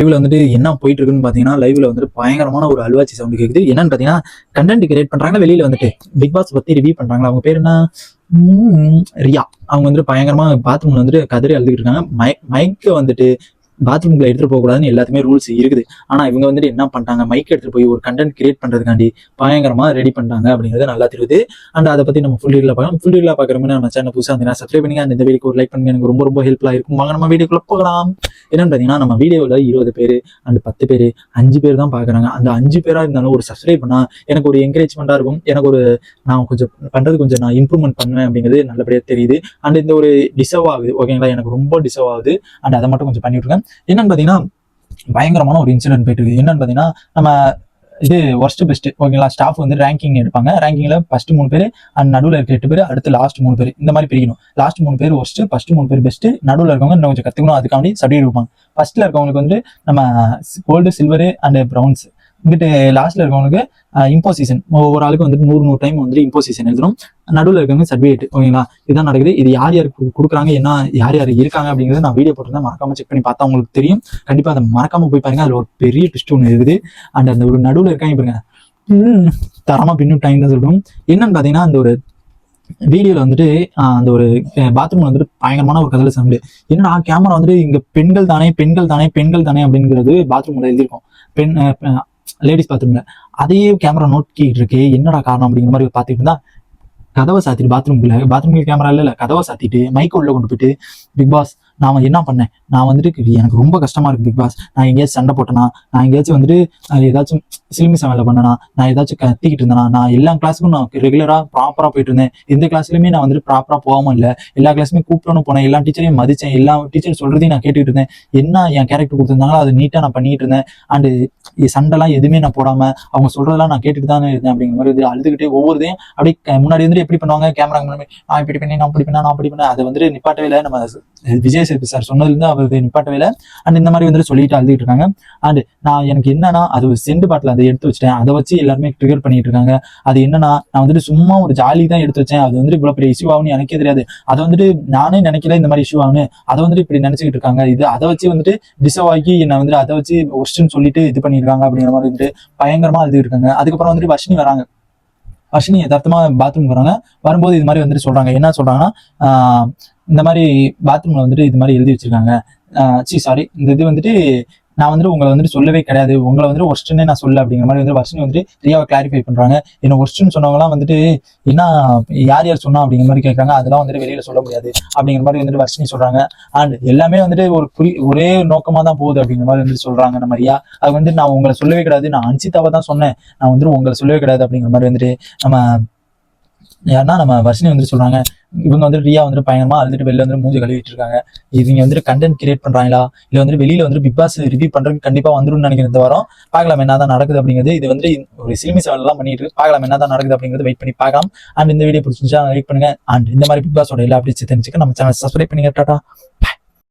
லைவ்ல வந்துட்டு என்ன போயிட்டு இருக்குன்னு பாத்தீங்கன்னா, லைவ்ல வந்துட்டு பயங்கரமான ஒரு அல்வாச்சி சவுண்ட் கேக்குது. என்னன்னு பாத்தீங்கன்னா, கண்டென்ட் கிரியேட் பண்றாங்க. வெளியில வந்துட்டு பிக் பாஸ் பத்தி ரிவ்யூ பண்றாங்க. அவங்க பேர் என்ன? ரியா. அவங்க வந்துட்டு பயங்கரமா பாத்ரூம்ல வந்துட்டு கதறி அழுதுகிட்டு இருக்காங்க. மைக்க வந்துட்டு பாத்ரூம்ல எடுத்துட்டு போக கூடாதுன்னு எல்லாத்துக்குமே ரூல்ஸ் இருக்குது. ஆனா இவங்க வந்துட்டு என்ன பண்ணிட்டாங்க, மைக் எடுத்துட்டு போய் ஒரு கண்டென்ட் கிரியேட் பண்றதுக்காண்டி பயங்கரமா ரெடி பண்ணிட்டாங்க அப்படிங்கிறது நல்லா தெரியுது. அண்ட் அதை பத்தி நம்ம ஃபுல் டீலா பார்க்கலாம். ஃபுல் டீலா பாக்குற மாதிரி நம்ம சேனல் புதுசா இருந்தீங்கன்னா சப்ஸ்கிரைப் பண்ணுங்க. அந்த வீடியோக்கு ஒரு லைக் பண்ணுங்க. எனக்கு ரொம்ப ரொம்ப ஹெல்ப்ஃபுல்லா இருக்கும். வாங்க நம்ம வீடியோக்குள்ள போகலாம். என்னன்னு பாத்தீங்கன்னா, நம்ம வீடியோல 20 பேர் அண்ட் 10 பேர் 5 பேர் தான் பாக்குறாங்க. அந்த 5 பேரா இருந்தாலும் ஒரு சப்ஸ்கிரைப் பண்ணா எனக்கு ஒரு என்கரேஜ்மெண்டா இருக்கும். எனக்கு ஒரு நான் கொஞ்சம் பண்றது கொஞ்சம் நான் இம்ப்ரூவ்மெண்ட் பண்ணுவேன் அப்படிங்கிறது நல்லபடியா தெரியுது. அண்ட் இந்த ஒரு டிசர்வ் ஆகுது. ஓகேங்களா, எனக்கு ரொம்ப டிசர்வ் ஆகுது. அண்ட் அதை மட்டும் கொஞ்சம் பண்ணிட்டு இருக்கேன். என்னன்னு பாத்தீங்கன்னா, பயங்கரமான ஒரு இன்சிடென்ட் போயிட்டு இருக்கு. என்னன்னு பாத்தீங்கன்னா, நம்ம இது ஒர்ஸ்ட் பெஸ்ட் ஓகேங்களா, ஸ்டாஃப் வந்து ரேங்கிங் எடுப்பாங்க. ரேங்கிங்ல ஃபர்ஸ்ட் 3 பேர் அண்ட் நடுவில் இருக்க 8 பேர், அடுத்து லாஸ்ட் 3 பேர், இந்த மாதிரி பிரிக்கணும். லாஸ்ட் 3 பேர் ஒர்ஸ்ட், ஃபர்ஸ்ட் 3 பேர் பெஸ்ட், நடுவில் இருக்கவங்க இன்னும் கொஞ்சம் கத்துக்கணும், அதுக்காண்டி சர்டிஃபிகேட் கொடுப்பாங்க. ஃபர்ஸ்ட்ல இருக்கவங்களுக்கு வந்து நம்ம கோல்டு, சில்வர் அண்ட் பிரவுன்ஸ். இங்கிட்டு லாஸ்ட்ல இருக்கவங்களுக்கு இம்போசிஷன். ஒவ்வொரு ஆளுக்கு வந்துட்டு 100 டைம் வந்து இம்போசிஷன் எழுதணும். நடுவில் இருக்கவங்க சர்டிஃபிகேட். ஓகேங்களா, இதுதான் நடக்குது. இது யார் யாருக்கு கொடுக்குறாங்க, என்ன யார் யார் இருக்காங்க அப்படிங்கிறத நான் வீடியோ போட்டிருந்தேன். மறக்காம செக் பண்ணி பார்த்தா உங்களுக்கு தெரியும். கண்டிப்பா அதை மறக்காம போய் பாருங்க. அதுல ஒரு பெரிய ட்விஸ்ட் ஒன்று இருக்குது. அண்ட் அந்த ஒரு நடுவில் இருக்காங்க பாருங்க, தரமா பின்னுட்டாங்க தான் சொல்லணும். என்னன்னு பாத்தீங்கன்னா, அந்த ஒரு வீடியோல வந்துட்டு அந்த ஒரு பாத்ரூம்ல வந்துட்டு பயங்கரமான ஒரு கதல சவுண்டு. என்னடா கேமரா வந்துட்டு இங்க பெண்கள் தானே பெண்கள் தானே பெண்கள் தானே அப்படிங்கிறது பாத்ரூம்ல எழுதியிருக்கும். பெண் லேடிஸ் பாத்ரூம்ல அதையே கேமரா நோக்கிட்டு இருக்கு. என்னடா காரணம் அப்படிங்கிற மாதிரி பார்த்துட்டு இருந்தா, கதவை சாத்திட்டு பாத்ரூம்ல கேமரா இல்ல, கதவை சாத்திட்டு மைக்க உள்ள கொண்டு போயிட்டு, பிக் பாஸ் நான் என்ன பண்ணேன், நான் வந்துட்டு எனக்கு ரொம்ப கஷ்டமா இருக்கு பிக் பாஸ், நான் எங்கேயாச்சும் சண்டை போட்டேனா, நான் எங்கேயாச்சும் வந்துட்டு ஏதாச்சும் சிலுமி சமையல பண்ணனா, நான் ஏதாச்சும் கத்திக்கிட்டு இருந்தேனா, நான் எல்லா கிளாஸுக்கும் நான் ரெகுலரா ப்ராப்பரா போயிட்டு இருந்தேன். எந்த கிளாஸ்லயுமே நான் வந்துட்டு ப்ராப்பரா போகாம இல்லை, எல்லா கிளாஸுமே கூப்பிட்டோன்னு போனேன், எல்லா டீச்சரையும் மதிச்சேன், எல்லா டீச்சர் சொல்றதையும் நான் கேட்டுக்கிட்டு இருந்தேன், என்ன என் கேரக்டர் கொடுத்துருந்தாங்களோ அதை நீட்டா நான் பண்ணிட்டு இருந்தேன். அண்டு சண்டைலாம் எதுவுமே நான் போடாம அவங்க சொல்றதெல்லாம் நான் கேட்டுட்டு தானே இருந்தேன் அப்படிங்கிற மாதிரி அழுதுகிட்டே ஒவ்வொருதையும் அப்படியே முன்னாடி வந்துட்டு எப்படி பண்ணுவாங்க, கேமரா முன்னாடி நான் இப்படி பண்ணி நான் அப்படி பண்ணேன் நான் அப்படி பண்ணேன், அதை வந்துட்டு நிப்பாட்டவே இல்லை. நம்ம விஜய் சேதுபதி சார் சொன்னதுலேருந்து அவர் நிப்பாட்டவே இல்லை. அண்ட் இந்த மாதிரி வந்துட்டு சொல்லிட்டு அழுதுட்டு இருக்காங்க. அண்ட் நான் எனக்கு என்னன்னா, அது ஒரு செண்டு பாட்டில் அதை எடுத்து வச்சிட்டேன், அதை வச்சு எல்லாருமே ட்ரிகர் பண்ணிட்டு இருக்காங்க. அது என்னன்னா, நான் வந்துட்டு சும்மா ஒரு ஜாலி தான் எடுத்து வச்சேன், அது வந்துட்டு இவ்வளவு பெரிய இஷ்யூ ஆகும்னு எனக்கே தெரியாது. அதை வந்துட்டு நானே நினைக்கல இந்த மாதிரி இஷ்யூ ஆகுன்னு, அதை வந்துட்டு இப்படி நினைச்சுக்கிட்டு இருக்காங்க. இது அதை வச்சு வந்துட்டு டிசர்வ் ஆகி என்னை வந்துட்டு அதை வச்சு ஒர்ஸ்ட்னு சொல்லிட்டு இது பண்ணியிருக்காங்க அப்படிங்கிற மாதிரி வந்துட்டு பயங்கரமா அழுதுட்டு இருக்காங்க. அதுக்கப்புறம் வந்துட்டு வர்ஷினி வராங்க. வர்ஷினி யதார்த்தமா பாத்ரூம் வராங்க. வரும்போது இது மாதிரி வந்துட்டு சொல்றாங்க. என்ன சொல்றாங்கன்னா, இந்த மாதிரி பாத்ரூம்ல வந்துட்டு இது மாதிரி எழுதி வச்சிருக்காங்க. சாரி, இந்த இது வந்துட்டு நான் வந்துட்டு உங்களை வந்துட்டு சொல்லவே கிடையாது, உங்களை வந்துட்டு ஒர்ஸ்ட்னே நான் சொல்ல அப்படிங்கிற மாதிரி வந்து வர்ஷினி வந்துட்டு ரியாவை கிளாரிஃபை பண்றாங்க. என்ன ஒர்ஸ்ட்னு சொன்னவங்கலாம் வந்துட்டு என்ன யார் யார் சொன்னா அப்படிங்கிற மாதிரி கேட்கறாங்க. அதெல்லாம் வந்துட்டு வெளியில சொல்ல முடியாது அப்படிங்கிற மாதிரி வந்துட்டு வர்ஷினி சொல்றாங்க. அண்ட் எல்லாமே வந்துட்டு ஒரே நோக்கமா தான் போகுது அப்படிங்கிற மாதிரி வந்துட்டு சொல்றாங்க நம்ம ரியா. அது வந்து நான் உங்களை சொல்லவே கிடையாது, நான் அன்சிதாவை தான் சொன்னேன், நான் வந்துட்டு உங்களை சொல்லவே கிடையாது அப்படிங்கிற மாதிரி வந்துட்டு நம்ம வர்ஷினி வந்துட்டு சொல்றாங்க. இவங்க வந்துட்டு ரியா வந்துட்டு பயங்கரமா அழுதுட்டு வெளில வந்து மூஞ்சி கழுவிட்டு இருக்காங்க. இவங்க வந்துட்டு கண்டென்ட் கிரியேட் பண்றாங்களா, இல்ல வந்துட்டு வெளியில வந்து பிக் பாஸ் ரிவ்யூ பண்றதுக்கு கண்டிப்பா வந்துடும் நினைக்கிறேன் இந்த வாரம். பார்க்கலாம் என்னதான் நடக்குது அப்படிங்கிறது. இது வந்து ஒரு சிலிமி செவல் எல்லாம் பண்ணிட்டு இருக்கு. பார்க்கலாம் என்னதான் நடக்குது அப்படிங்கிறது வெயிட் பண்ணி பார்க்கலாம். அண்ட் இந்த வீடியோ பிடிச்சிருந்துச்சா லைக் பண்ணுங்க. அண்ட் இந்த மாதிரி பிக் பாஸோட எல்லா அப்டேட்ஸ் தெரிஞ்சுக்க நம்ம சேனல் சப்ஸ்கிரைப் பண்ணுங்க. டாடா.